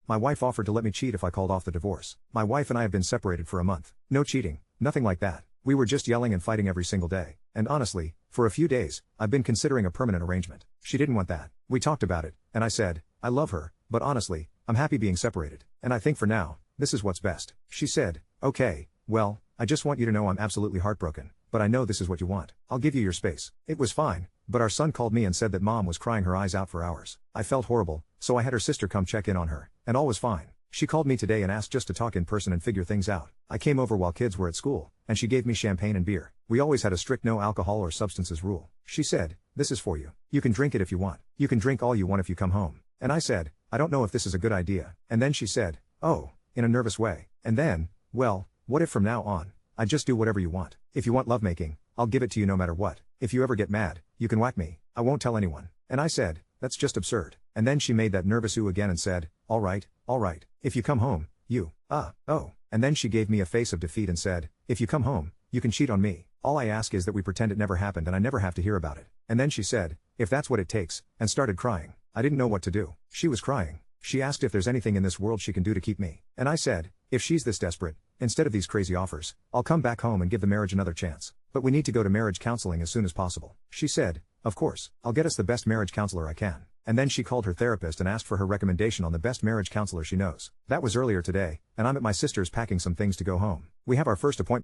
My wife offered to let me cheat if I called off the divorce. My wife and I have been separated for a month. No cheating, nothing like that. We were just yelling and fighting every single day. And honestly, for a few days, I've been considering a permanent arrangement. She didn't want that. We talked about it, and I said, I love her, but honestly, I'm happy being separated. And I think for now, this is what's best. She said, okay, well, I just want you to know I'm absolutely heartbroken, but I know this is what you want. I'll give you your space. It was fine, but our son called me and said that mom was crying her eyes out for hours. I felt horrible, so I had her sister come check in on her, and all was fine. She called me today and asked just to talk in person and figure things out. I came over while kids were at school, and she gave me champagne and beer. We always had a strict no alcohol or substances rule. She said, this is for you. You can drink it if you want. You can drink all you want if you come home. And I said, I don't know if this is a good idea. And then she said, oh, in a nervous way. And then, well, what if from now on, I just do whatever you want? If you want lovemaking, I'll give it to you no matter what. If you ever get mad, you can whack me. I won't tell anyone. And I said, that's just absurd. And then she made that nervous ooh again and said, all right. If you come home, you, oh. And then she gave me a face of defeat and said, if you come home, you can cheat on me. All I ask is that we pretend it never happened and I never have to hear about it. And then she said, if that's what it takes, and started crying. I didn't know what to do. She was crying. She asked if there's anything in this world she can do to keep me. And I said, if she's this desperate, instead of these crazy offers, I'll come back home and give the marriage another chance. But we need to go to marriage counseling as soon as possible. She said, of course, I'll get us the best marriage counselor I can. And then she called her therapist and asked for her recommendation on the best marriage counselor she knows. That was earlier today, and I'm at my sister's packing some things to go home. We have our first appointment